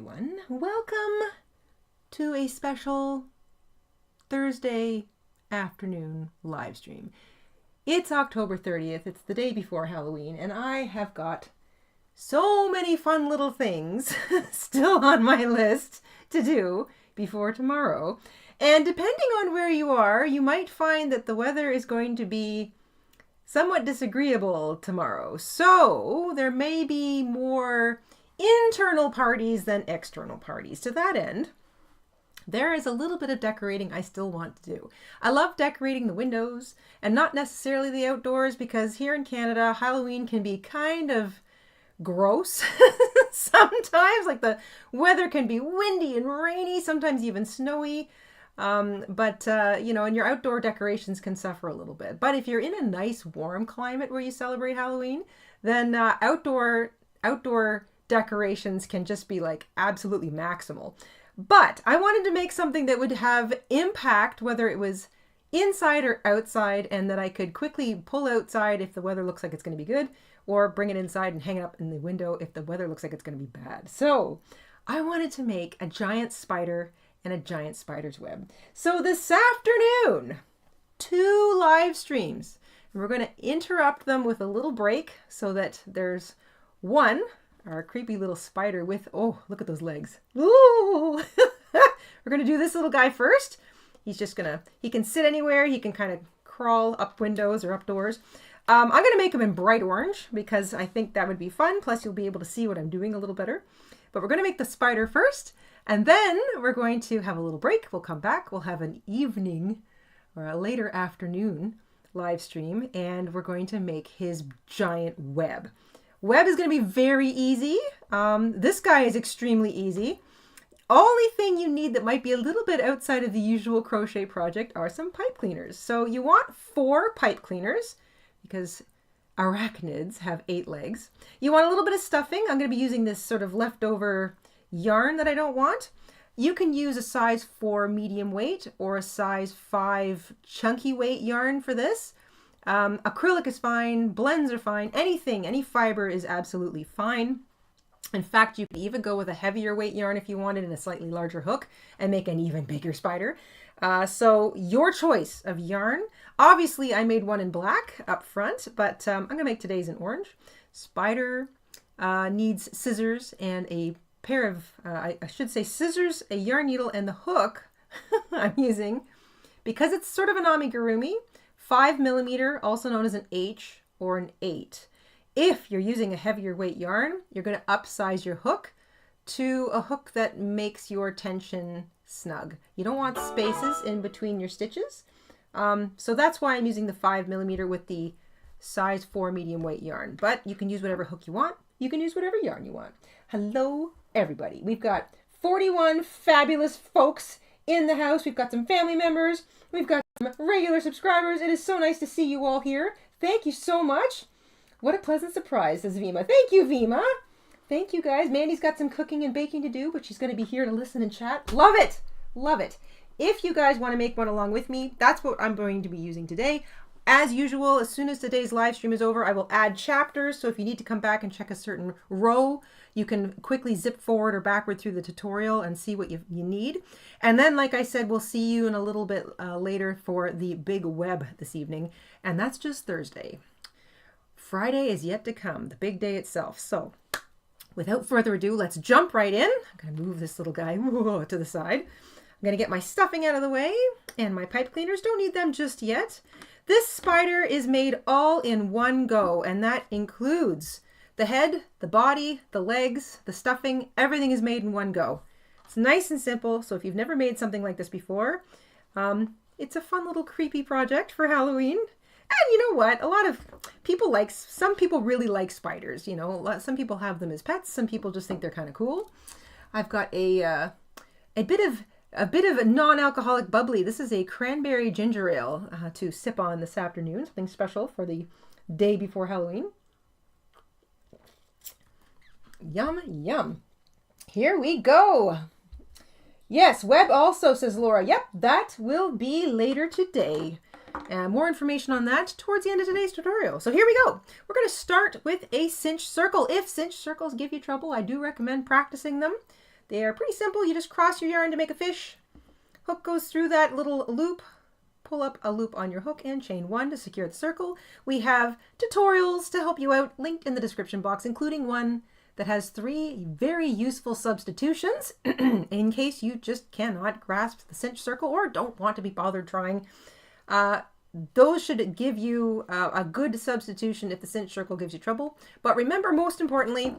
everyone. Welcome to a special Thursday afternoon live stream. It's October 30th. It's the day before Halloween, and I have got so many fun little things still on my list to do before tomorrow. And depending on where you are, you might find that the weather is going to be somewhat disagreeable tomorrow. So there may be more internal parties than external parties. To that end, there is a little bit of decorating I still want to do. I love decorating the windows and not necessarily the outdoors, because here in Canada, Halloween can be kind of gross sometimes. Like the weather can be windy and rainy, sometimes even snowy. You know, and your outdoor decorations can suffer a little bit. But if you're in a nice warm climate where you celebrate Halloween, then outdoor decorations can just be like absolutely maximal. But I wanted to make something that would have impact, whether it was inside or outside, and that I could quickly pull outside if the weather looks like it's going to be good, or bring it inside and hang it up in the window if the weather looks like it's going to be bad. So I wanted to make a giant spider and a giant spider's web. So this afternoon, 2 live streams, and we're going to interrupt them with a little break so that there's one, our creepy little spider with, oh, look at those legs. Ooh! We're going to do this little guy first. He's just going to, he can sit anywhere. He can kind of crawl up windows or up doors. I'm going to make him in bright orange because I think that would be fun. Plus you'll be able to see what I'm doing a little better. But we're going to make the spider first, and then we're going to have a little break. We'll come back. We'll have an evening or a later afternoon live stream, and we're going to make his giant web. Web is going to be very easy. This guy is extremely easy. Only thing you need that might be a little bit outside of the usual crochet project are some pipe cleaners. So you want 4 pipe cleaners because arachnids have 8 legs. You want a little bit of stuffing. I'm going to be using this sort of leftover yarn that I don't want. You can use a size 4 medium weight or a size 5 chunky weight yarn for this. Acrylic is fine, blends are fine, anything, any fiber is absolutely fine. In fact, you could even go with a heavier weight yarn if you wanted in a slightly larger hook and make an even bigger spider. So your choice of yarn. Obviously, I made one in black up front, but I'm going to make today's in orange. Spider needs scissors and a pair of, I should say scissors, a yarn needle, and the hook I'm using, because it's sort of an amigurumi, 5mm, also known as an H or an 8. If you're using a heavier weight yarn, you're going to upsize your hook to a hook that makes your tension snug. You don't want spaces in between your stitches. So that's why I'm using the 5mm with the size 4 medium weight yarn. But you can use whatever hook you want. You can use whatever yarn you want. Hello, everybody. We've got 41 fabulous folks in the house. We've got some family members. We've got some regular subscribers. It is so nice to see you all here. Thank you so much. What a pleasant surprise, says Vima. Thank you, Vima. Thank you, guys. Mandy's got some cooking and baking to do, but she's going to be here to listen and chat. Love it. Love it. If you guys want to make one along with me, that's what I'm going to be using today. As usual, as soon as today's live stream is over, I will add chapters. So if you need to come back and check a certain row, you can quickly zip forward or backward through the tutorial and see what you need. And then, like I said, we'll see you in a little bit later for the big web this evening. And that's just Thursday. Friday is yet to come, the big day itself. So without further ado, let's jump right in. I'm going to move this little guy to the side. I'm going to get my stuffing out of the way, and my pipe cleaners, don't need them just yet. This spider is made all in one go, and that includes the head, the body, the legs, the stuffing. Everything is made in one go. It's nice and simple, so if you've never made something like this before, it's a fun little creepy project for Halloween. And you know what? A lot of people some people really like spiders. You know, some people have them as pets. Some people just think they're kind of cool. I've got a bit of a non-alcoholic bubbly. This is a cranberry ginger ale to sip on this afternoon. Something special for the day before Halloween. Yum, yum. Here we go. Yes, web also, says Laura. Yep, that will be later today. More information on that towards the end of today's tutorial. So here we go. We're going to start with a cinch circle. If cinch circles give you trouble, I do recommend practicing them. They are pretty simple. You just cross your yarn to make a fish. Hook goes through that little loop. Pull up a loop on your hook and chain 1 to secure the circle. We have tutorials to help you out linked in the description box, including one that has 3 very useful substitutions in case you just cannot grasp the cinch circle or don't want to be bothered trying. Those should give you a good substitution if the cinch circle gives you trouble. But remember, most importantly,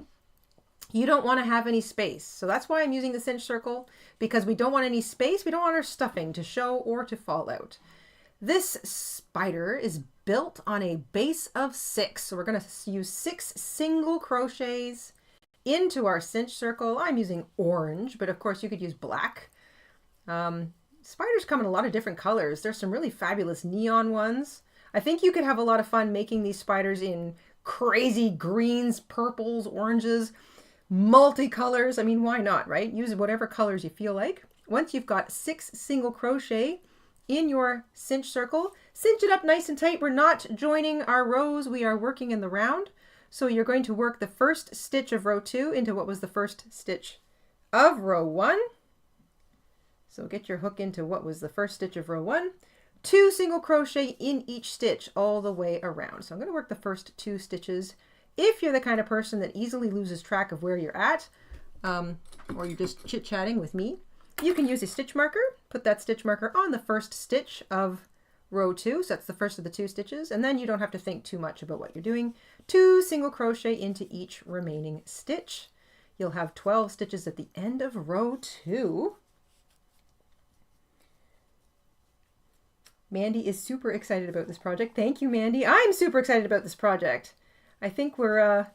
you don't want to have any space. So that's why I'm using the cinch circle, because we don't want any space. We don't want our stuffing to show or to fall out. This spider is built on a base of 6. So we're going to use 6 single crochets into our cinch circle. I'm using orange, but of course you could use black. Spiders come in a lot of different colors. There's some really fabulous neon ones. I think you could have a lot of fun making these spiders in crazy greens, purples, oranges, multicolors. I mean, why not, right? Use whatever colors you feel like. Once you've got 6 single crochet in your cinch circle, cinch it up nice and tight. We're not joining our rows. We are working in the round. So you're going to work the first stitch of row 2 into what was the first stitch of row 1. So get your hook into what was the first stitch of row 1. 2 single crochet in each stitch all the way around. So I'm going to work the first 2 stitches. If you're the kind of person that easily loses track of where you're at, or you're just chit-chatting with me, you can use a stitch marker. Put that stitch marker on the first stitch of row 2. So that's the first of the 2 stitches. And then you don't have to think too much about what you're doing. 2 single crochet into each remaining stitch. You'll have 12 stitches at the end of row 2. Mandy is super excited about this project. Thank you, Mandy. I'm super excited about this project. I think we're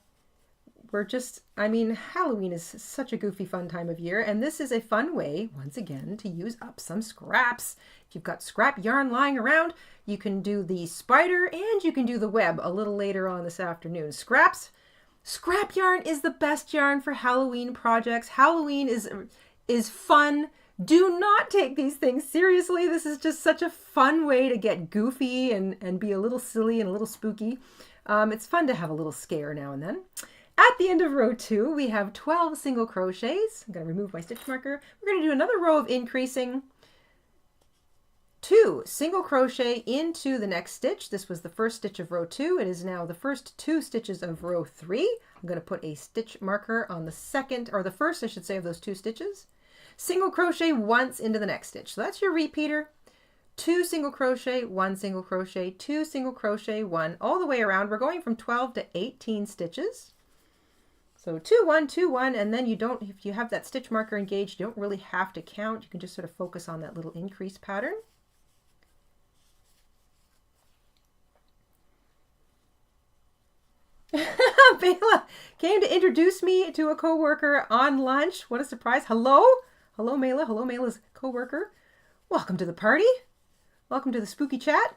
just, I mean, Halloween is such a goofy fun time of year, and this is a fun way, once again, to use up some scraps. If you've got scrap yarn lying around, you can do the spider and you can do the web a little later on this afternoon. Scrap yarn is the best yarn for Halloween projects. Halloween is fun. Do not take these things seriously. This is just such a fun way to get goofy and be a little silly and a little spooky. It's fun to have a little scare now and then. At the end of row 2, we have 12 single crochets. I'm going to remove my stitch marker. We're going to do another row of increasing. 2 single crochet into the next stitch. This was the first stitch of row 2. It is now the first 2 stitches of row 3. I'm going to put a stitch marker on the second, or the first, I should say, of those 2 stitches. Single crochet once into the next stitch. So that's your repeater. 2 single crochet, 1 single crochet, 2 single crochet, 1, all the way around. We're going from 12 to 18 stitches. So 2, 1, 2, 1, and then you don't, if you have that stitch marker engaged, you don't really have to count. You can just sort of focus on that little increase pattern. Bela came to introduce me to a coworker on lunch. What a surprise. Hello? Hello, Mela. Hello, Mela's coworker. Welcome to the party. Welcome to the spooky chat.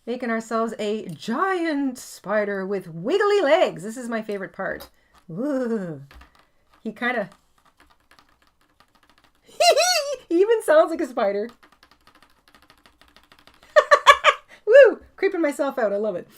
Making ourselves a giant spider with wiggly legs. This is my favorite part. Ooh. He kind of... He even sounds like a spider. Woo! Creeping myself out. I love it.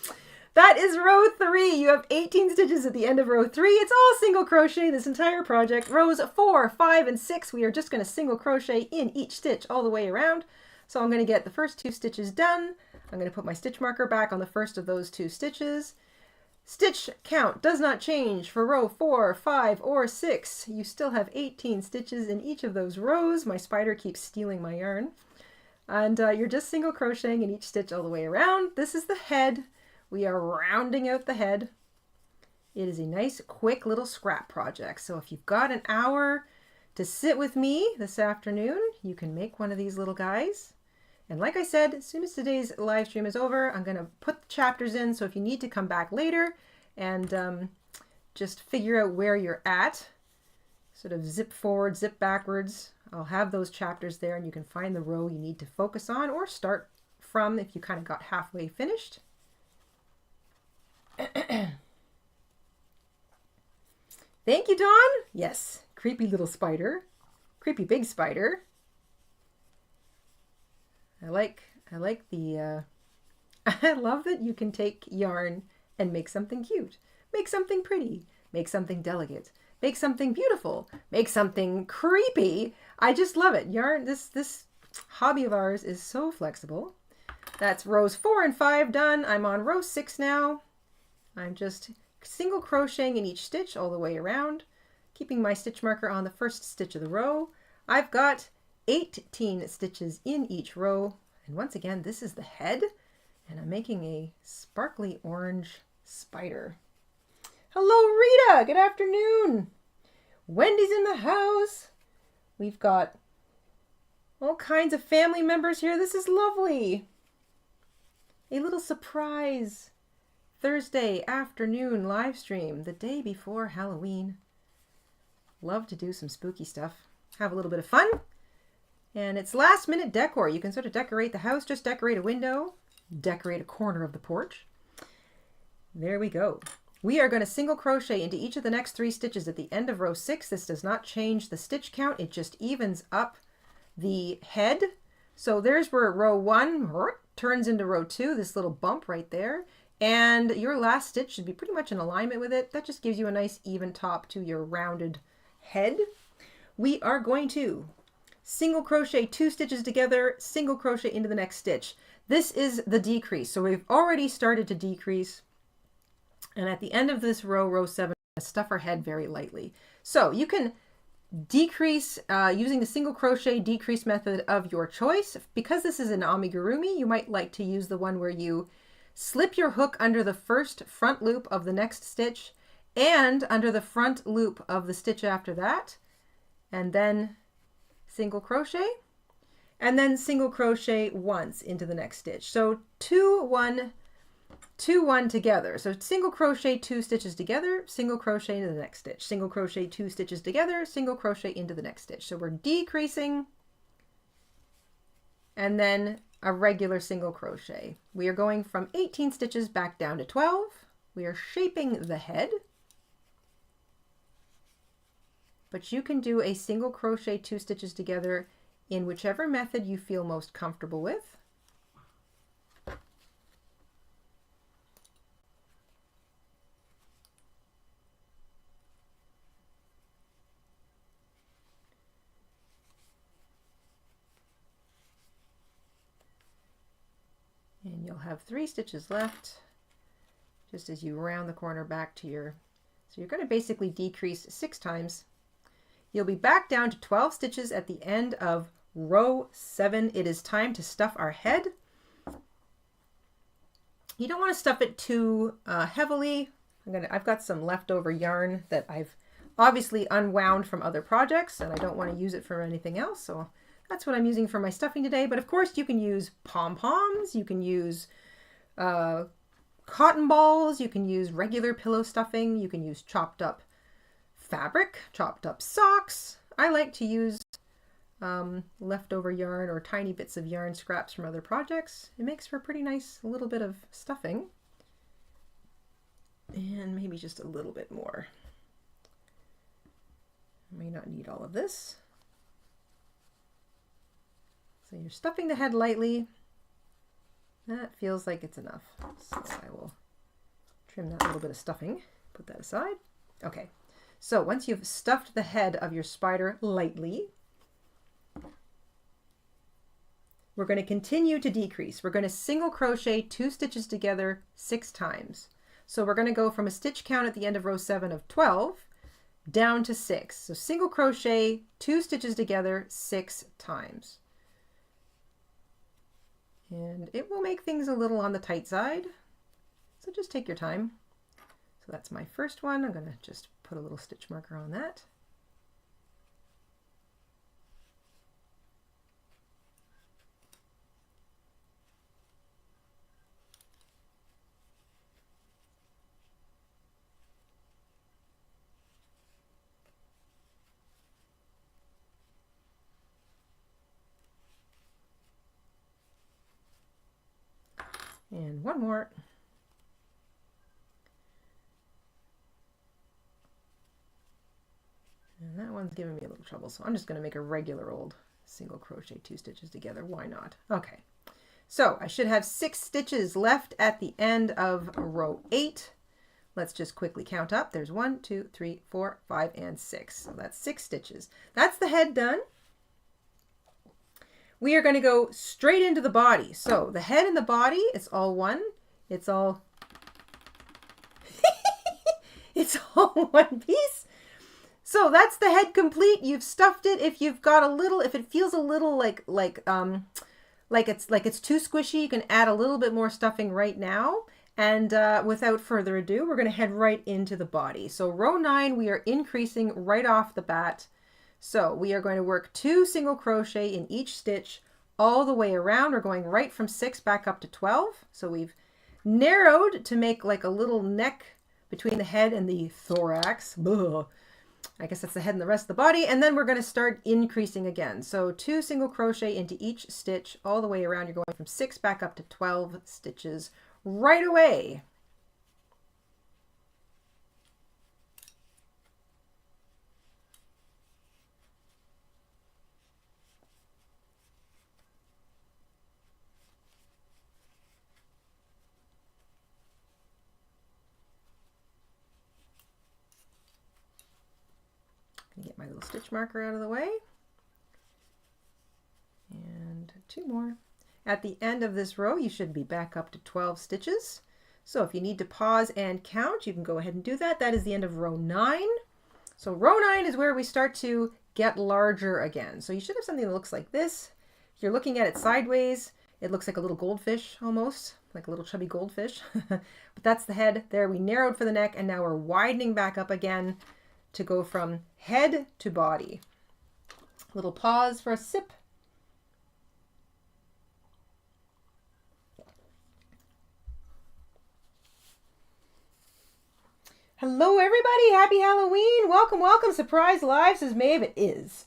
That is row 3. You have 18 stitches at the end of row 3. It's all single crochet this entire project. Rows 4, 5, and 6, we are just going to single crochet in each stitch all the way around. So I'm going to get the first 2 stitches done. I'm going to put my stitch marker back on the first of those 2 stitches. Stitch count does not change for row 4, 5, or 6. You still have 18 stitches in each of those rows. My spider keeps stealing my yarn. And you're just single crocheting in each stitch all the way around. This is the head. We are rounding out the head. It is a nice, quick little scrap project. So if you've got an hour to sit with me this afternoon, you can make one of these little guys. And like I said, as soon as today's live stream is over, I'm going to put the chapters in. So if you need to come back later and just figure out where you're at, sort of zip forward, zip backwards, I'll have those chapters there and you can find the row you need to focus on or start from if you kind of got halfway finished. Thank you, Dawn. Yes, creepy little spider. Creepy big spider. I like the, I love that you can take yarn and make something cute, make something pretty, make something delicate, make something beautiful, make something creepy. I just love it. Yarn, this hobby of ours is so flexible. That's rows 4 and 5 done. I'm on row 6 now. I'm just single crocheting in each stitch all the way around, keeping my stitch marker on the first stitch of the row. I've got 18 stitches in each row. And once again, this is the head, and I'm making a sparkly orange spider. Hello, Rita. Good afternoon. Wendy's in the house. We've got all kinds of family members here. This is lovely. A little surprise Thursday afternoon live stream, the day before Halloween. Love to do some spooky stuff. Have a little bit of fun. And it's last minute decor. You can sort of decorate the house, just decorate a window, decorate a corner of the porch. There we go. We are going to single crochet into each of the next 3 stitches at the end of row 6. This does not change the stitch count. It just evens up the head. So there's where row 1 turns into row 2, this little bump right there. And your last stitch should be pretty much in alignment with it. That just gives you a nice even top to your rounded head. We are going to single crochet 2 stitches together, single crochet into the next stitch. This is the decrease. So we've already started to decrease. And at the end of this row, row 7, stuff our head very lightly. So you can decrease using the single crochet decrease method of your choice. Because this is an amigurumi, you might like to use the one where you slip your hook under the first front loop of the next stitch and under the front loop of the stitch after that, and then single crochet, and then single crochet once into the next stitch. So 2, 1, 2, 1 together. So single crochet 2 stitches together, single crochet into the next stitch, single crochet 2 stitches together, single crochet into the next stitch. So we're decreasing and then a regular single crochet. We are going from 18 stitches back down to 12. We are shaping the head, but you can do a single crochet 2 stitches together in whichever method you feel most comfortable with. And you'll have 3 stitches left just as you round the corner back to your, so you're going to basically decrease 6 times. You'll be back down to 12 stitches at the end of row 7. It is time to stuff our head. You don't want to stuff it too heavily. I've got some leftover yarn that I've obviously unwound from other projects, and I don't want to use it for anything else, so that's what I'm using for my stuffing today. But of course you can use pom-poms, you can use cotton balls, you can use regular pillow stuffing, you can use chopped up fabric, chopped up socks. I like to use leftover yarn or tiny bits of yarn scraps from other projects. It makes for a pretty nice little bit of stuffing. And maybe just a little bit more. I may not need all of this. So you're stuffing the head lightly. That feels like it's enough. So I will trim that little bit of stuffing, put that aside. Okay, so once you've stuffed the head of your spider lightly, we're going to continue to decrease. We're going to single crochet 2 stitches together 6 times. So we're going to go from a stitch count at the end of row 7 of 12 down to 6. So single crochet 2 stitches together 6 times. And it will make things a little on the tight side, so just take your time. So that's my first one. I'm going to just put a little stitch marker on that. And one more. And that one's giving me a little trouble, so I'm just going to make a regular old single crochet 2 stitches together. Why not? Okay, so I should have 6 stitches left at the end of row 8. let's just quickly count up. There's 1, 2, 3, 4, 5, and 6. So that's 6 stitches. That's the head done. We are going to go straight into the body. So the head and the body, it's all one. It's all it's all one piece. So that's the head complete. You've stuffed it. If you've got a little, if it feels a little like it's too squishy, you can add a little bit more stuffing right now. And without further ado, we're going to head right into the body. So row 9, we are increasing right off the bat. So we are going to work 2 single crochet in each stitch all the way around. We're going right from 6 back up to 12. So we've narrowed to make like a little neck between the head and the thorax. Ugh. I guess that's the head and the rest of the body. And then we're going to start increasing again. So 2 single crochet into each stitch all the way around. You're going from 6 back up to 12 stitches right away. Get my little stitch marker out of the way. And 2 more. At the end of this row, you should be back up to 12 stitches. So if you need to pause and count, you can go ahead and do that. That is the end of row 9. So row 9 is where we start to get larger again. So you should have something that looks like this. If you're looking at it sideways, it looks like a little goldfish almost, like a little chubby goldfish. But that's the head. There we narrowed for the neck, and now we're widening back up again to go from head to body. Little pause for a sip. Hello everybody, happy Halloween. Welcome, welcome. Surprise Live, says Maeve. It is.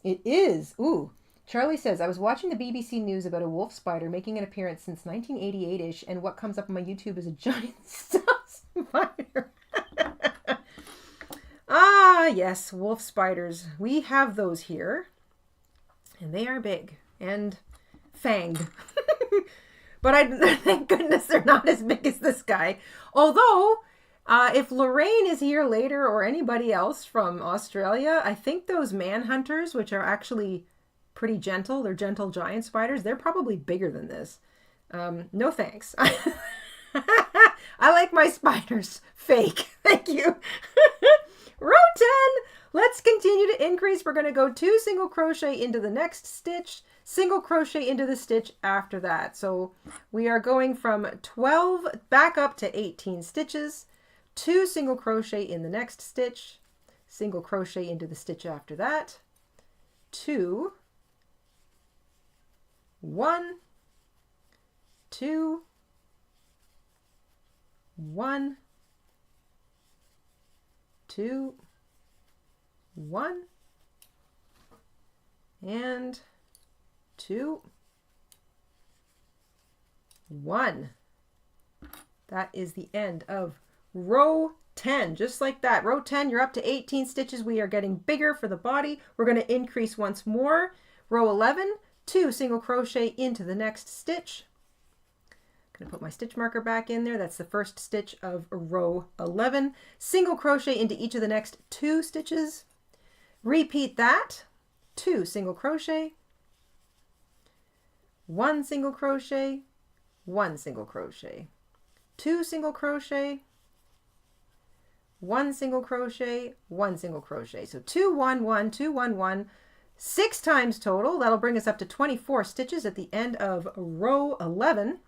It is. Ooh. Charlie says, I was watching the BBC News about a wolf spider making an appearance since 1988-ish, and what comes up on my YouTube is a giant stuffed spider. Ah, yes, wolf spiders. We have those here, and they are big and fanged. But thank goodness they're not as big as this guy. Although, if Lorraine is here later or anybody else from Australia, I think those manhunters, which are actually pretty gentle, they're gentle giant spiders, they're probably bigger than this. No thanks. I like my spiders fake. Thank you. Row 10, let's continue to increase. We're going to go 2 single crochet into the next stitch, single crochet into the stitch after that. So we are going from 12 back up to 18 stitches, 2 single crochet in the next stitch, single crochet into the stitch after that, 2, 1, 2, 1, 2, 1, and 2, 1. That is the end of row 10, just like that. Row 10, you're up to 18 stitches. We are getting bigger for the body. We're going to increase once more. Row 11, 2 single crochet into the next stitch. Going to put my stitch marker back in there. That's the first stitch of row 11. Single crochet into each of the next 2 stitches. Repeat that. 2 single crochet, 1 single crochet, 1 single crochet, 2 single crochet, 1 single crochet, 1 single crochet. So 2, 1, 1, 2, 1, 1, 6 times total. That'll bring us up to 24 stitches at the end of row 11.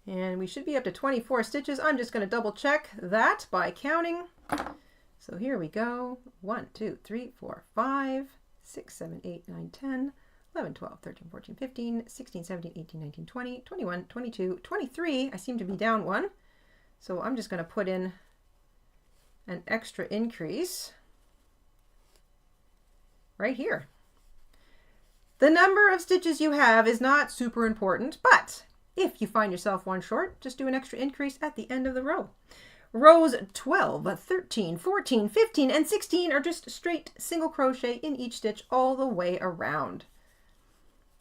And we should be up to 24 stitches. I'm just going to double check that by counting. So here we go. 1, 2, 3, 4, 5, 6, 7, 8, 9, 10, 11, 12, 13, 14, 15, 16, 17, 18, 19, 20, 21, 22, 23. I seem to be down 1. So I'm just going to put in an extra increase right here. The number of stitches you have is not super important, but if you find yourself one short, just do an extra increase at the end of the row. rows 12, 13, 14, 15, and 16 are just straight single crochet in each stitch all the way around.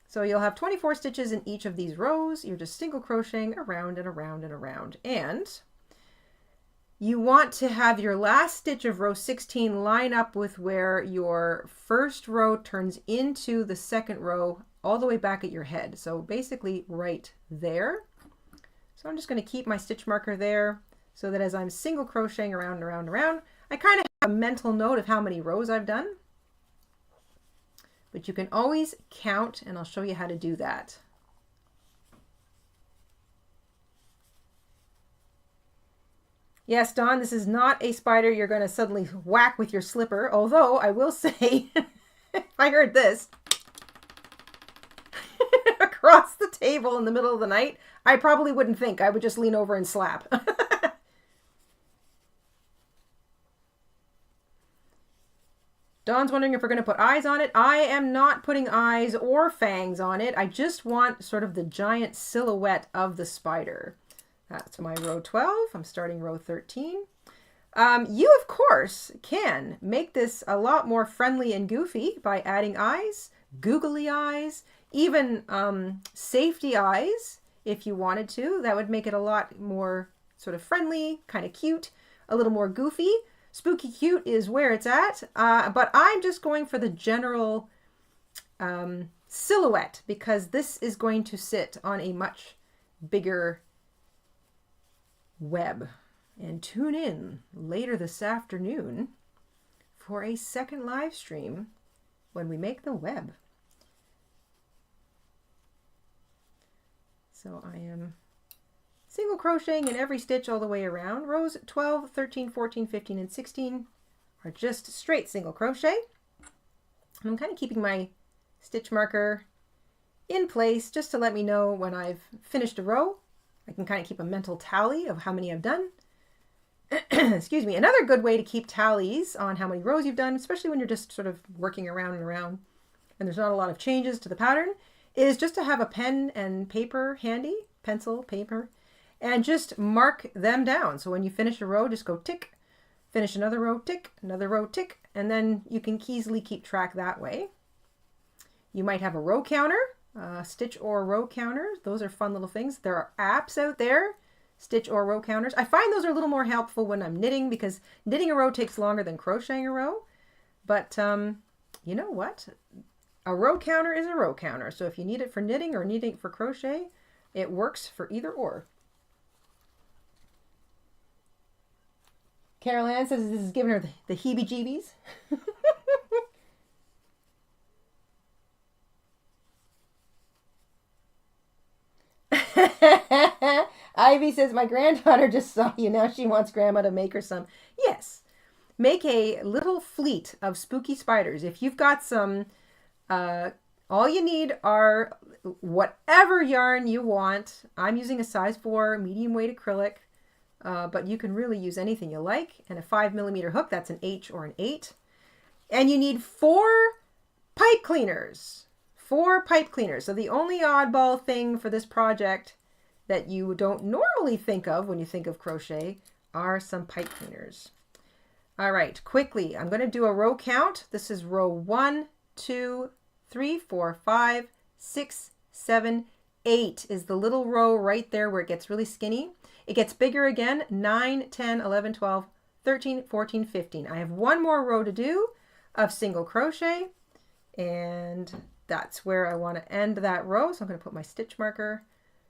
So you'll have 24 stitches in each of these rows. You're just single crocheting around and around and around. And you want to have your last stitch of row 16 line up with where your first row turns into the second row all the way back at your head. So basically right there. So I'm just going to keep my stitch marker there so that as I'm single crocheting around and around and around, I kind of have a mental note of how many rows I've done. But you can always count, and I'll show you how to do that. Yes, Dawn, this is not a spider you're going to suddenly whack with your slipper, although I will say, if I heard this across the table in the middle of the night, I probably wouldn't think. I would just lean over and slap. Dawn's wondering if we're going to put eyes on it. I am not putting eyes or fangs on it. I just want sort of the giant silhouette of the spider. That's my row 12. I'm starting row 13. You, of course, can make this a lot more friendly and goofy by adding eyes, googly eyes, even safety eyes if you wanted to. That would make it a lot more sort of friendly, kind of cute, a little more goofy. Spooky cute is where it's at, but I'm just going for the general silhouette because this is going to sit on a much bigger web. And tune in later this afternoon for a second live stream when we make the web. So I am single crocheting in every stitch all the way around. Rows 12, 13, 14, 15, and 16 are just straight single crochet. I'm kind of keeping my stitch marker in place just to let me know when I've finished a row. I can kind of keep a mental tally of how many I've done. Excuse me. Another good way to keep tallies on how many rows you've done, especially when you're just sort of working around and around and there's not a lot of changes to the pattern, is just to have a pen and paper handy, pencil, paper, and just mark them down. So when you finish a row, just go tick, finish another row, tick, and then you can easily keep track that way. You might have a row counter, stitch or row counter. Those are fun little things. There are apps out there, stitch or row counters. I find those are a little more helpful when I'm knitting because knitting a row takes longer than crocheting a row. But you know what? A row counter is a row counter. So if you need it for knitting or need it for crochet, it works for either or. Carol Ann says this is giving her the heebie-jeebies. Ivy says, my granddaughter just saw you. Now she wants grandma to make her some. Yes. Make a little fleet of spooky spiders. If you've got some, all you need are whatever yarn you want. I'm using a size 4 medium weight acrylic. But you can really use anything you like. And a 5mm hook, that's an H or an 8. And you need 4 pipe cleaners. 4 pipe cleaners. So the only oddball thing for this project that you don't normally think of when you think of crochet are some pipe cleaners. All right, quickly, I'm going to do a row count. This is row 1, 2, 3, 4, 5, 6, 7, 8 is the little row right there where it gets really skinny. It gets bigger again, 9, 10, 11, 12, 13, 14, 15. I have one more row to do of single crochet, and that's where I want to end that row. So I'm going to put my stitch marker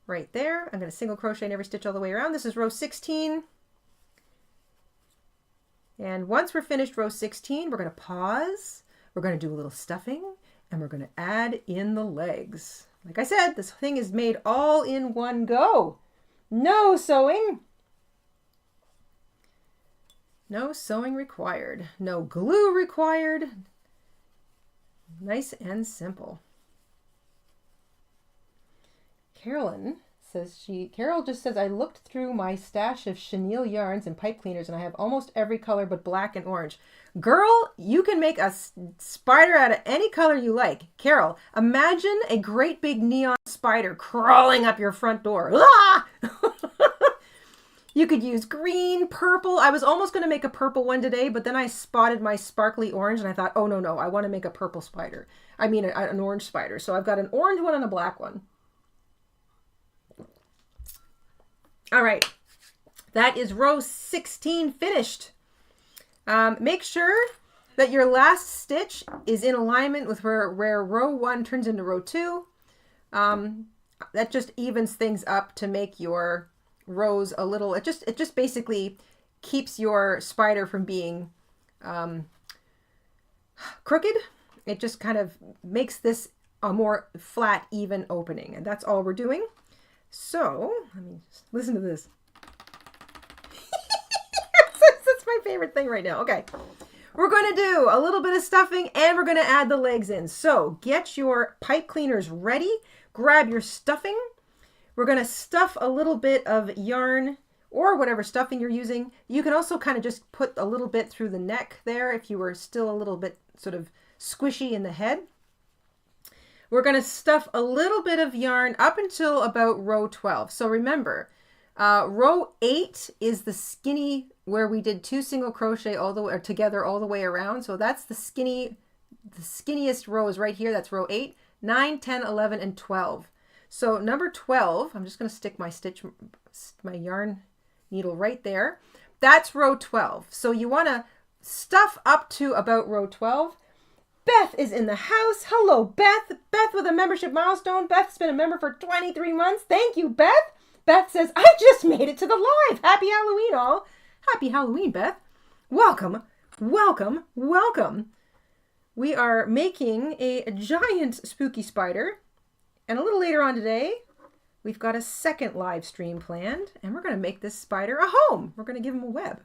right there. I'm going to single crochet in every stitch all the way around. This is row 16. And once we're finished row 16, we're going to pause. We're going to do a little stuffing, and we're going to add in the legs. Like I said, this thing is made all in one go. No sewing. No sewing required. No glue required. Nice and simple. Carolyn says Carol just says, I looked through my stash of chenille yarns and pipe cleaners and I have almost every color but black and orange. Girl, you can make a spider out of any color you like. Carol, imagine a great big neon spider crawling up your front door. Ah! You could use green, purple. I was almost going to make a purple one today, but then I spotted my sparkly orange and I thought, oh, no, no, I want to make a purple spider. I mean, an orange spider. So I've got an orange one and a black one. All right. That is row 16 finished. Make sure that your last stitch is in alignment with where row 1 turns into row 2. That just evens things up to make your rows a little, it just basically keeps your spider from being crooked. It just kind of makes this a more flat, even opening, and that's all we're doing. So let me just listen to this. That's my favorite thing right now. Okay, we're going to do a little bit of stuffing and we're going to add the legs in. So get your pipe cleaners ready, grab your stuffing. We're going to stuff a little bit of yarn or whatever stuffing you're using. You can also kind of just put a little bit through the neck there if you were still a little bit sort of squishy in the head. We're going to stuff a little bit of yarn up until about row 12. So remember, row 8 is the skinny where we did 2 single crochet all the way or together all the way around. So that's the skinniest row is right here. That's row 8, 9, 10, 11, and 12. So number 12, I'm just going to stick my yarn needle right there. That's row 12. So you want to stuff up to about row 12. Beth is in the house. Hello, Beth. Beth with a membership milestone. Beth's been a member for 23 months. Thank you, Beth. Beth says, I just made it to the live. Happy Halloween, all. Happy Halloween, Beth. Welcome, welcome, welcome. We are making a giant spooky spider. And a little later on today, we've got a second live stream planned, and we're going to make this spider a home. We're going to give him a web.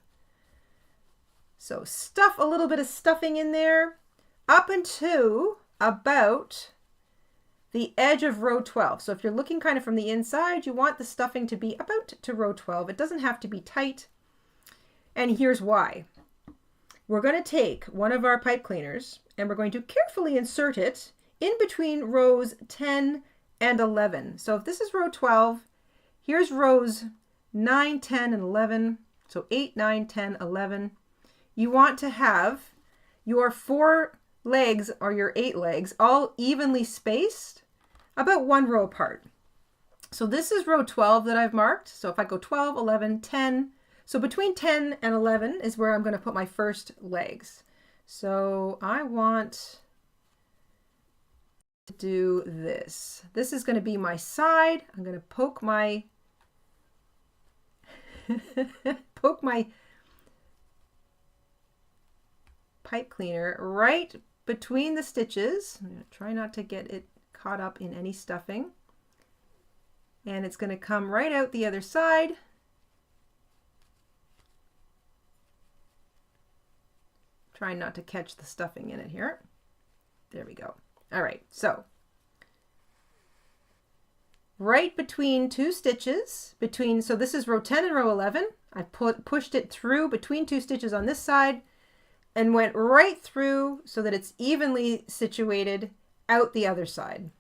So stuff a little bit of stuffing in there up until about the edge of row 12. So if you're looking kind of from the inside, you want the stuffing to be about to row 12. It doesn't have to be tight. And here's why. We're going to take one of our pipe cleaners and we're going to carefully insert it in between rows 10 and 11. So if this is row 12, here's rows 9, 10, and 11. So 8, 9, 10, 11. You want to have your 4 legs or your 8 legs all evenly spaced about 1 row apart. So this is row 12 that I've marked. So if I go 12, 11, 10, so between 10 and 11 is where I'm going to put my first legs. So I want to do this. This is going to be my side. I'm going to poke my pipe cleaner right between the stitches. I'm going to try not to get it caught up in any stuffing. And it's going to come right out the other side. Trying not to catch the stuffing in it here. There we go. All right, so right between 2 stitches, so this is row 10 and row 11. I pushed it through between 2 stitches on this side and went right through so that it's evenly situated out the other side.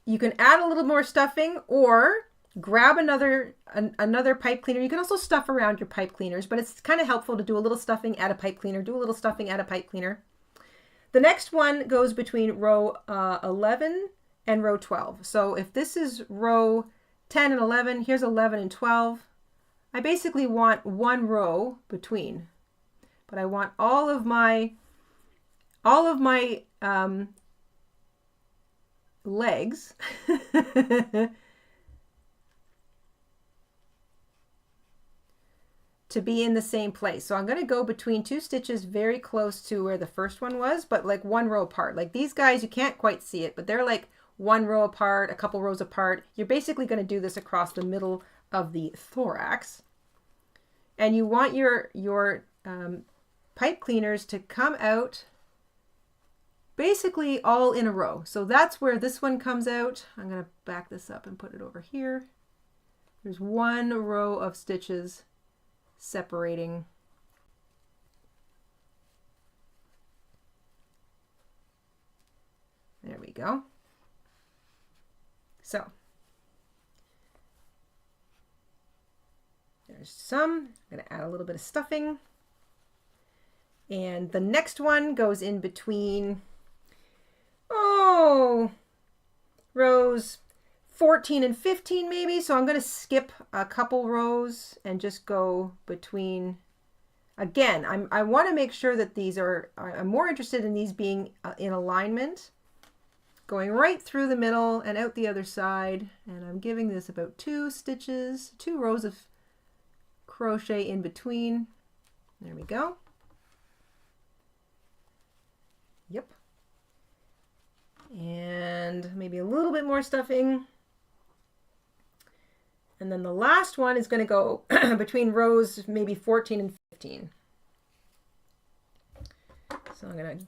You can add a little more stuffing or grab another pipe cleaner. You can also stuff around your pipe cleaners, but it's kind of helpful to do a little stuffing, add a pipe cleaner, do a little stuffing, add a pipe cleaner. The next one goes between row 11 and row 12. So if this is row 10 and 11, here's 11 and 12. I basically want 1 row between, but I want all of my legs to be in the same place. So I'm going to go between 2 stitches very close to where the first one was, but like 1 row apart. Like these guys, you can't quite see it, but they're like 1 row apart, a couple rows apart. You're basically going to do this across the middle of the thorax. And you want your pipe cleaners to come out basically all in a row. So that's where this one comes out. I'm going to back this up and put it over here. There's 1 row of stitches separating. There we go. So There's some. I'm going to add a little bit of stuffing. And the next one goes in between, rows 14 and 15 maybe. So I'm going to skip a couple rows and just go between. Again, I want to make sure that these are, I'm more interested in these being in alignment, going right through the middle and out the other side. And I'm giving this about 2 stitches, 2 rows of crochet in between. There we go. Yep. And maybe a little bit more stuffing. And then the last one is going to go between rows maybe 14 and 15. So I'm going to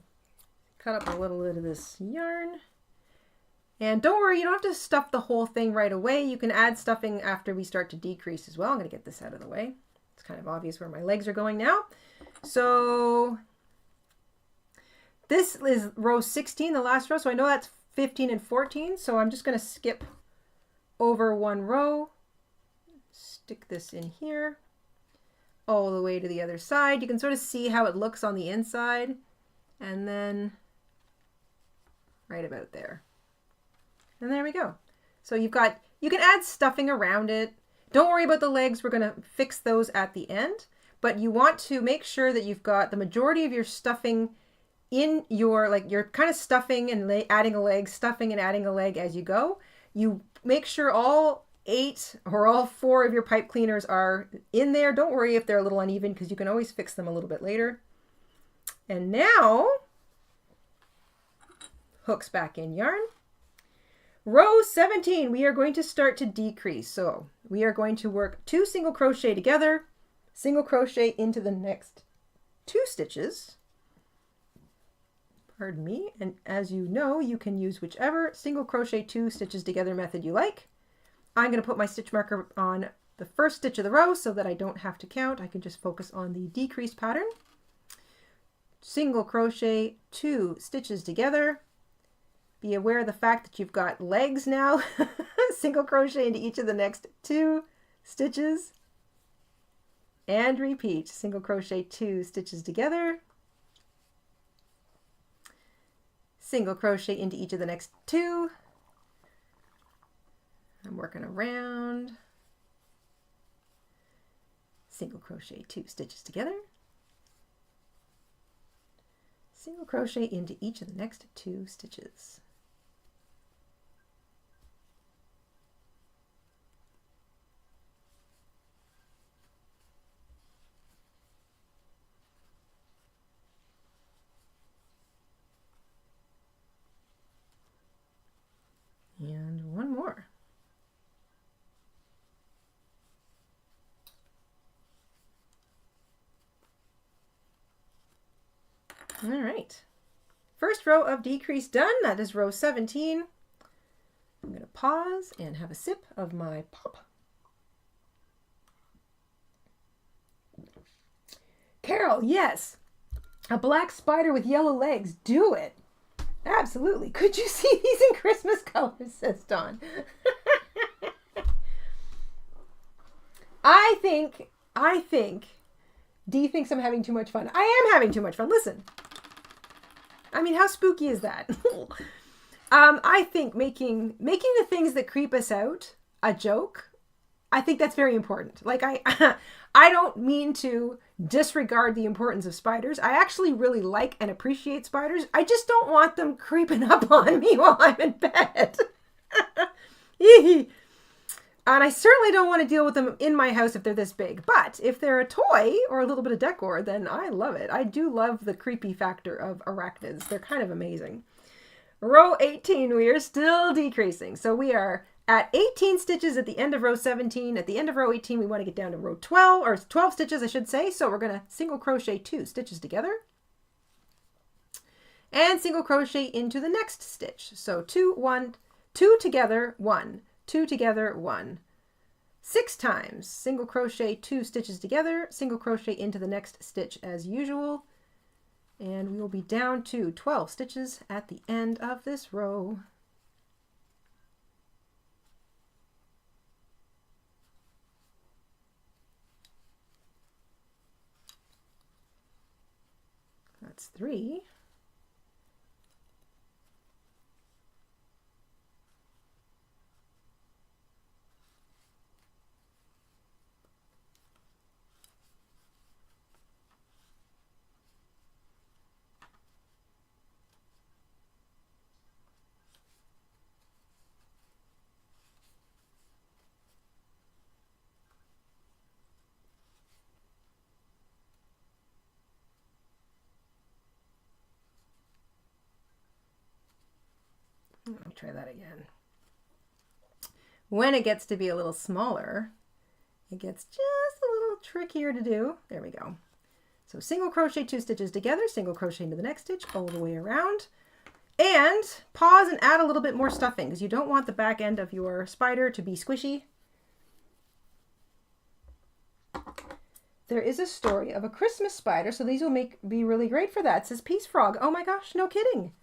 cut up a little bit of this yarn. And don't worry, you don't have to stuff the whole thing right away. You can add stuffing after we start to decrease as well. I'm going to get this out of the way. It's kind of obvious where my legs are going now. So this is row 16, the last row. So I know that's 15 and 14. So I'm just going to skip over one row, stick this in here, all the way to the other side. You can sort of see how it looks on the inside, and then right about there. And there we go. So you can add stuffing around it. Don't worry about the legs. We're going to fix those at the end, but you want to make sure that you've got the majority of your stuffing in your, like, you're kind of stuffing and adding a leg, stuffing and adding a leg as you go. You make sure all 8 or all 4 of your pipe cleaners are in there. Don't worry if they're a little uneven, because you can always fix them a little bit later. And now, hooks back in yarn. Row 17, we are going to start to decrease. So we are going to work 2 single crochet together, single crochet into the next 2 stitches. Pardon me. And as you know, you can use whichever single crochet 2 stitches together method you like. I'm going to put my stitch marker on the first stitch of the row so that I don't have to count. I can just focus on the decrease pattern. Single crochet 2 stitches together. Be aware of the fact that you've got legs now. Single crochet into each of the next 2 stitches. And repeat. Single crochet 2 stitches together. Single crochet into each of the next 2. I'm working around. Single crochet 2 stitches together. Single crochet into each of the next 2 stitches. And one more. All right. First row of decrease done. That is row 17. I'm going to pause and have a sip of my pop. Carol, yes. A black spider with yellow legs. Do it. Absolutely. Could you see these in Christmas colors, says Dawn. I think Dee thinks I'm having too much fun. I am having too much fun. Listen. I mean, how spooky is that? I think making the things that creep us out a joke, I think that's very important. Like, I don't mean to disregard the importance of spiders. I actually really like and appreciate spiders. I just don't want them creeping up on me while I'm in bed. And I certainly don't want to deal with them in my house if they're this big. But if they're a toy or a little bit of decor, then I love it. I do love the creepy factor of arachnids. They're kind of amazing. Row 18, we are still decreasing. So we are at 18 stitches at the end of row 17. At the end of row 18, we want to get down to row 12, or 12 stitches, I should say. So we're going to single crochet 2 stitches together. And single crochet into the next stitch. So 2 together, 1. 2 together, 1. 6 times. Single crochet 2 stitches together, single crochet into the next stitch as usual. And we will be down to 12 stitches at the end of this row. That's 3. Let me try that again. When it gets to be a little smaller, it gets just a little trickier to do. There we go. So single crochet 2 stitches together, single crochet into the next stitch all the way around. And pause and add a little bit more stuffing because you don't want the back end of your spider to be squishy. There is a story of a Christmas spider, so these will be really great for that. It says Peace Frog. Oh my gosh, no kidding.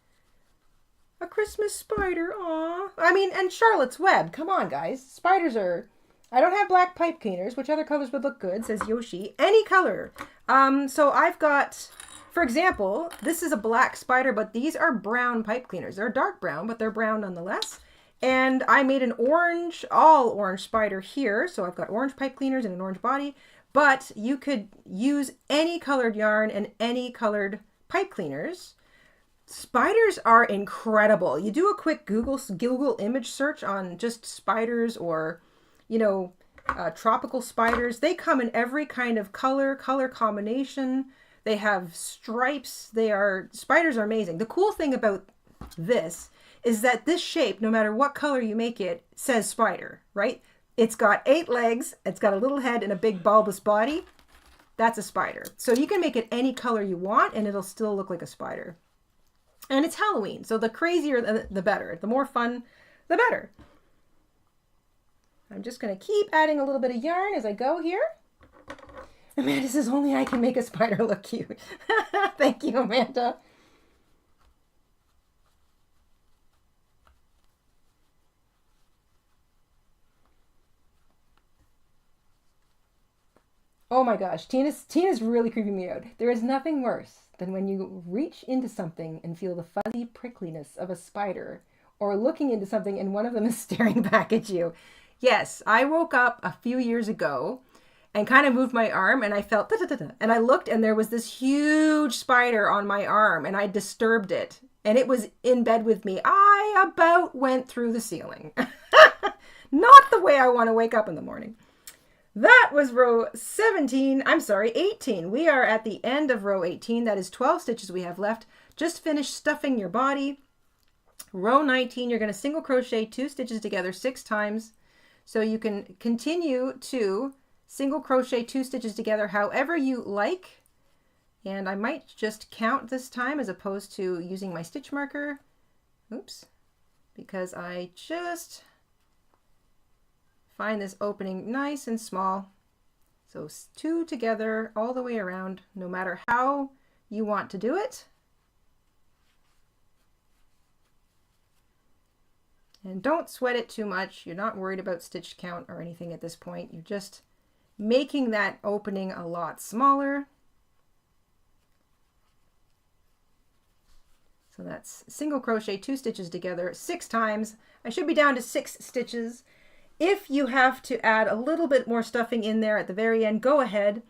A Christmas spider, aw. I mean, and Charlotte's Web. Come on, guys. Spiders are... I don't have black pipe cleaners. Which other colors would look good? Says Yoshi. Any color. So I've got, for example, this is a black spider, but these are brown pipe cleaners. They're dark brown, but they're brown nonetheless. And I made an orange, all orange spider here. So I've got orange pipe cleaners and an orange body. But you could use any colored yarn and any colored pipe cleaners. Spiders are incredible. You do a quick Google image search on just spiders or, you know, tropical spiders. They come in every kind of color combination. They have stripes. Spiders are amazing. The cool thing about this is that this shape, no matter what color you make it, says spider, right? It's got 8 legs. It's got a little head and a big bulbous body. That's a spider. So you can make it any color you want and it'll still look like a spider. And it's Halloween, so the crazier the better. The more fun, the better. I'm just going to keep adding a little bit of yarn as I go here. Amanda says, only I can make a spider look cute. Thank you, Amanda. Oh my gosh, Tina's really creeping me out. There is nothing worse than when you reach into something and feel the fuzzy prickliness of a spider, or looking into something and one of them is staring back at you. Yes, I woke up a few years ago and kind of moved my arm and I felt da-da-da-da, and I looked and there was this huge spider on my arm and I disturbed it and it was in bed with me. I about went through the ceiling. Not the way I want to wake up in the morning. That was row 18. We are at the end of row 18. That is 12 stitches we have left. Just finish stuffing your body. Row 19, you're going to single crochet 2 stitches together 6 times. So you can continue to single crochet 2 stitches together however you like. And I might just count this time as opposed to using my stitch marker. Oops, because I just find this opening nice and small. So 2 together all the way around, no matter how you want to do it. And don't sweat it too much. You're not worried about stitch count or anything at this point. You're just making that opening a lot smaller. So that's single crochet 2 stitches together 6 times. I should be down to 6 stitches. If you have to add a little bit more stuffing in there at the very end, go ahead.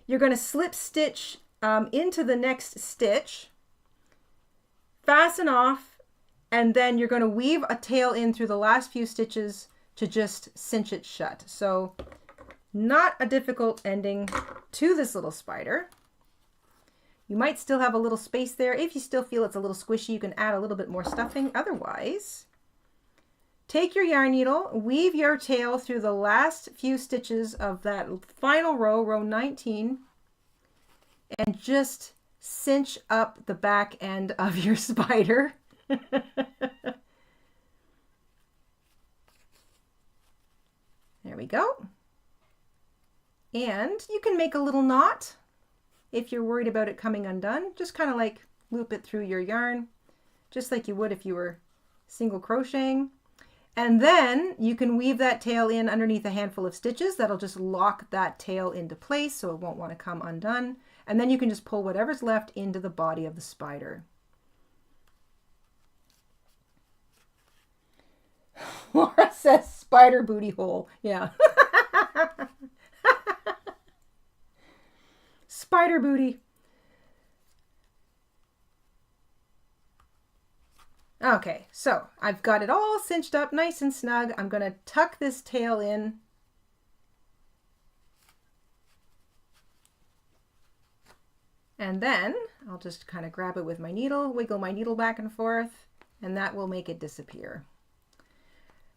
You're going to slip stitch into the next stitch, fasten off, and then you're going to weave a tail in through the last few stitches to just cinch it shut. So not a difficult ending to this little spider. You might still have a little space there. If you still feel it's a little squishy, you can add a little bit more stuffing. Otherwise, take your yarn needle, weave your tail through the last few stitches of that final row, row 19, and just cinch up the back end of your spider. There we go. And you can make a little knot if you're worried about it coming undone. Just kind of like loop it through your yarn, just like you would if you were single crocheting. And then you can weave that tail in underneath a handful of stitches. That'll just lock that tail into place so it won't want to come undone. And then you can just pull whatever's left into the body of the spider. Laura says spider booty hole. Yeah. Spider booty. Okay, so I've got it all cinched up nice and snug. I'm going to tuck this tail in. And then I'll just kind of grab it with my needle, wiggle my needle back and forth, and that will make it disappear.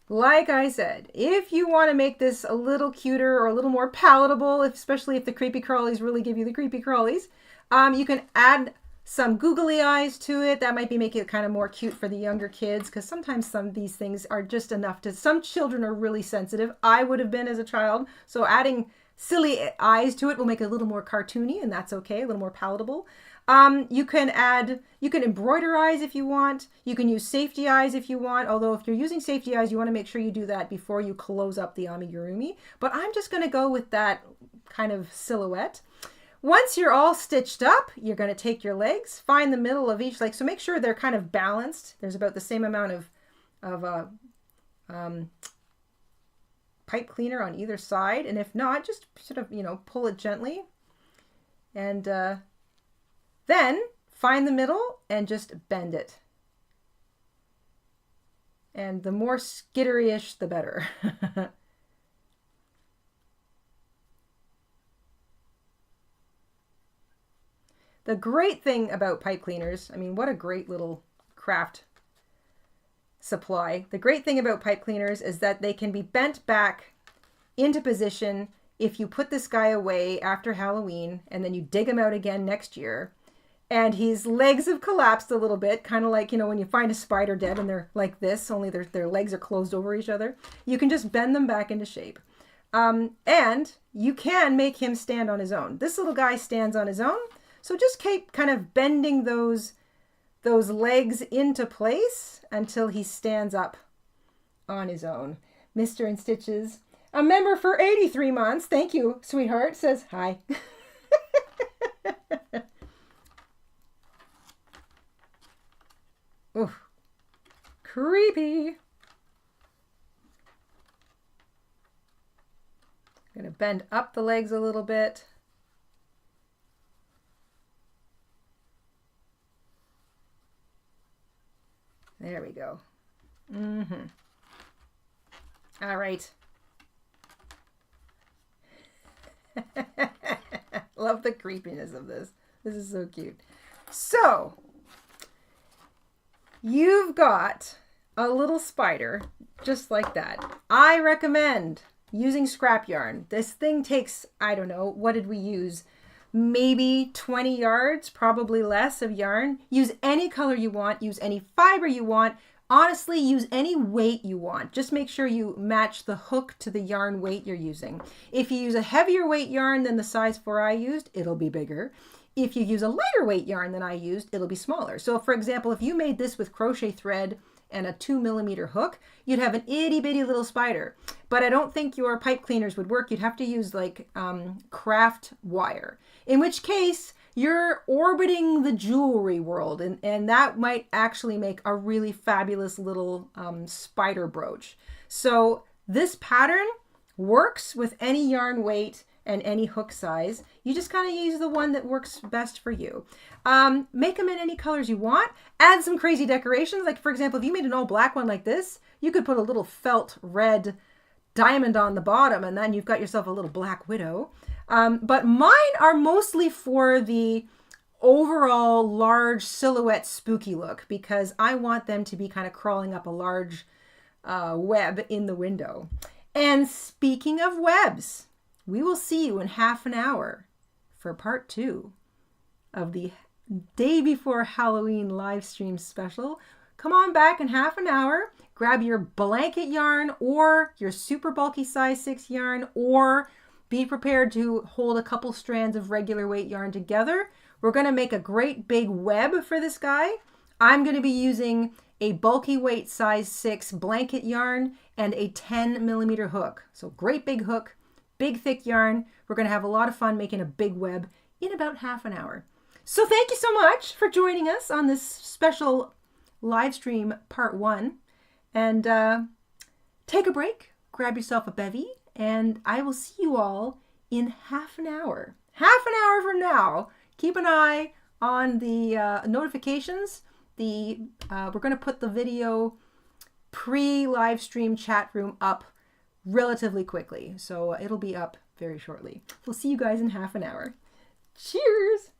Like I said, if you want to make this a little cuter or a little more palatable, especially if the creepy crawlies really give you the creepy crawlies, you can add some googly eyes to it. That might be making it kind of more cute for the younger kids, because sometimes some of these things are just enough to, some children are really sensitive. I would have been as a child. So adding silly eyes to it will make it a little more cartoony, and that's okay, a little more palatable. You can embroider eyes if you want. You can use safety eyes if you want, although if you're using safety eyes, you want to make sure you do that before you close up the amigurumi. But I'm just going to go with that kind of silhouette. Once you're all stitched up, you're going to take your legs, find the middle of each leg. So make sure they're kind of balanced. There's about the same amount of pipe cleaner on either side. And if not, just sort of, pull it gently. And then find the middle and just bend it. And the more skittery-ish, the better. The great thing about pipe cleaners, I mean, what a great little craft supply. The great thing about pipe cleaners is that they can be bent back into position if you put this guy away after Halloween and then you dig him out again next year. And his legs have collapsed a little bit, kind of like, when you find a spider dead and they're like this, only their legs are closed over each other. You can just bend them back into shape. And you can make him stand on his own. This little guy stands on his own. So just keep kind of bending those legs into place until he stands up on his own. Mr. InStitches, a member for 83 months, thank you, sweetheart, says hi. Oof, creepy. I'm going to bend up the legs a little bit. There we go. All right. Love the creepiness of this. This is so cute. So, you've got a little spider just like that. I recommend using scrap yarn. This thing takes, I don't know, what did we use? Maybe 20 yards, probably less of yarn. Use any color you want, use any fiber you want. Honestly, use any weight you want. Just make sure you match the hook to the yarn weight you're using. If you use a heavier weight yarn than the size 4 I used, it'll be bigger. If you use a lighter weight yarn than I used, it'll be smaller. So for example, if you made this with crochet thread and a 2mm hook, you'd have an itty bitty little spider. But I don't think your pipe cleaners would work. You'd have to use like craft wire, in which case you're orbiting the jewelry world, and that might actually make a really fabulous little spider brooch. So this pattern works with any yarn weight and any hook size. You just kind of use the one that works best for you. Make them in any colors you want. Add some crazy decorations. Like for example, if you made an all black one like this, you could put a little felt red diamond on the bottom, and then you've got yourself a little black widow. But mine are mostly for the overall large silhouette spooky look, because I want them to be kind of crawling up a large web in the window. And speaking of webs, we will see you in half an hour for part 2 of the day before Halloween live stream special. Come on back in half an hour, grab your blanket yarn or your super bulky size 6 yarn, or be prepared to hold a couple strands of regular weight yarn together. We're going to make a great big web for this guy. I'm going to be using a bulky weight size 6 blanket yarn and a 10mm hook. So great big hook, big thick yarn. We're going to have a lot of fun making a big web in about half an hour. So thank you so much for joining us on this special live stream part 1. And take a break, grab yourself a bevy, and I will see you all in half an hour. Half an hour from now. Keep an eye on the notifications. We're going to put the video pre-live stream chat room up relatively quickly. So it'll be up very shortly. We'll see you guys in half an hour. Cheers!